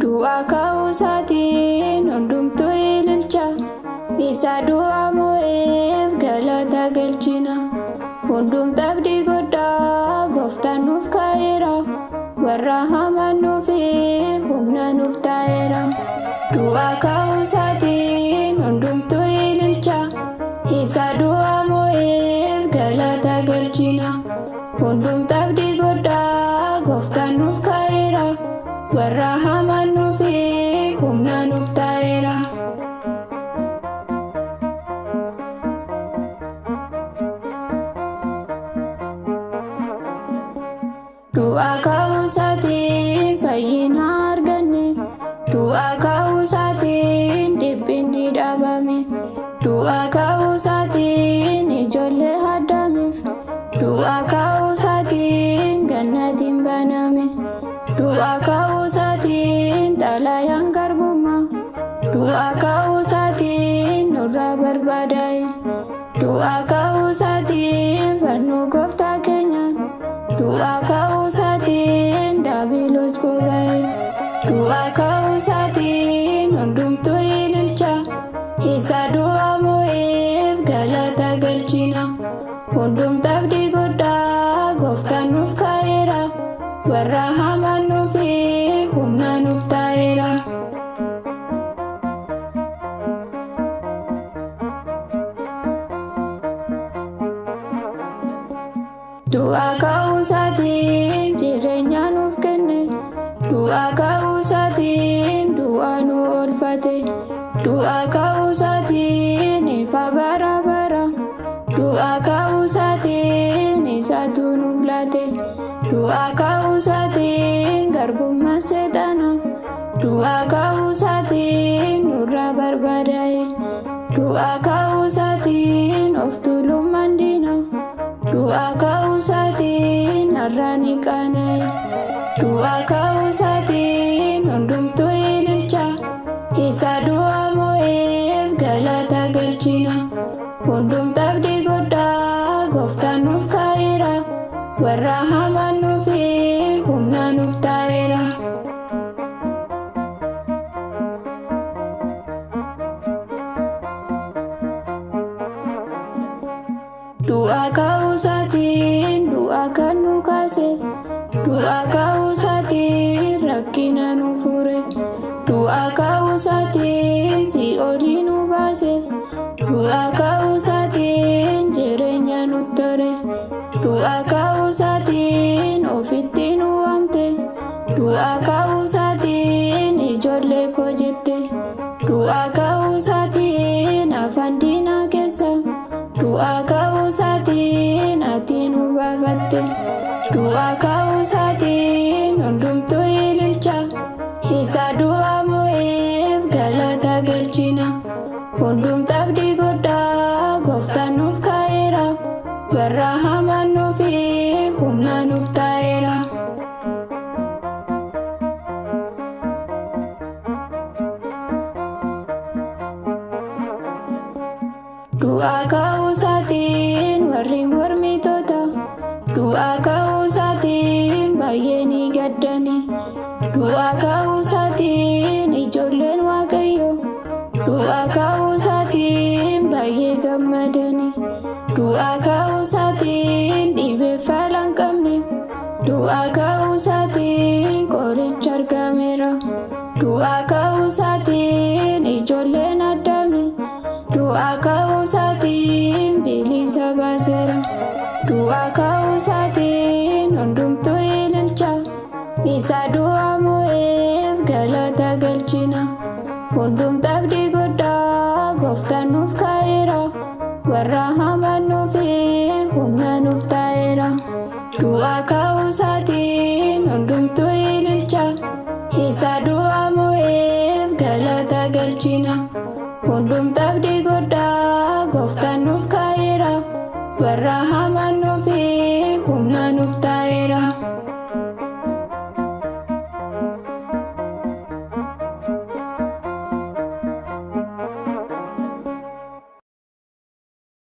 Du'a ka'uu isaatiin hundumtuu ililcha. Isa du'a mo'eef galata galchina. Hundumtu abdii guddaa gooftaan nuuf kaa'eera. Warra hamaan nuufi humna nuuf taa'eera. Du'a ka'uu isaatiin hundumtuu ililcha. Isa du'a mo'eef galata galchina. Hundumtu abdii guddaa gooftaan nuuf kaa'eera. Warra hamaan nuufi humna nuuf taa'eera. Du'a ka'uu isaatiin fayyina arganne. Du'a ka'uu isaatiin dhiphinni dhaabame. Du'a ka'uu isaatiin ijoollee haddameef. Du'a ka'uu isaatiin gannatiin baname. Du'a ka'uu isaatiin xalayaan garbummaa. Du'a ka'uu isaatiin nurraa barbaadaa'e. Du'a ka'uu isaatiin fannoo gooftaa keenyaan. Du'a ka'uu isaatiin daabiloos boba'e. Du'a ka'uu isaatiin hundumtuu ililcha. Isa du'a mo'eef galata galchina. Hundumtu abdii guddaa gooftaan nuuf kaa'eera. Warra hamaan nuufi humna nuuf taa'eera. Du'a ka'uu isaatiin jireenya nuuf kenne. Du'a ka'uu isaatiin du'a nu oolfate. Du'a ka'uu isaatiin ifa bara bara. Du'a ka'uu isaatiin isaatu nuuf laate. Du'a ka'uu isaatiin garbummaa seexanaa. Du'a ka'uu isaatiin nurraa barbaadaa'e. Du'a ka'uu isaatiin of tuulummaan diinaa. Du'a ka'uu isaatiin har'a ni qaana'e. Du'a ka'uu isaatiin hundumtuu ililcha. Isa du'a mo'eef galata galchina. Hundumtu abdii guddaa gooftaan nuuf kaa'eera. Warra hamaan nuufi humna nuuf taa'eera. Du'a ka'uu isaatiin du'a kan nu kaase. Du'a ka'uu isaatiin rakkina nu fure. Du'a ka'uu isaatiin si'oolii nu baase. Du'a ka'uu isaatiin jireenya nu tore. Du'a ka'uu isaatiin ofitti nu waamte. Du'a ka'uu isaatiin ijoollee koo jette. Du'a ka'uu isaatiin afaan diinaa keessa. Du'a ka'uu isaatiin ati nu baafatte. Du'a ka'uu isaatiin hundumtuu ililcha. Isa du'a mo'eef galata galchina. Hundumtu abdii guddaa gooftaan nuuf kaa'eera. Warra hamaan nuufi humna nuuf taa'eera. Du'a ka'uu isaatiin warri mormitoota. Du'a ka'uu isaatiin baay'ee ni gaddani. Du'a ka'uu isaatiin ijoolleen Waaqayyoo. Du'a ka'uu isaatiin baay'ee gammadani. Du'a ka'uu isaatiin dhibee fala hin qabne. Du'a ka'uu isaatiin qoricha argameera. Du'a ka'uu isaatiin ijoolleen addame. Du'a ka'uu isaatiin bilisa baaseera. Du'a ka'uu isaatiin hundumtuu ililcha. Isa du'a mo'eef galata galchina. Hundumtu abdii guddaa gooftaan nuuf kaa'eera. Warra hamaan nuufi humna nuuf taa'eera. Du'a ka'uu isaatiin hundumtuu ililcha. Isa du'a mo'eef galata galchina. Hundumtu abdii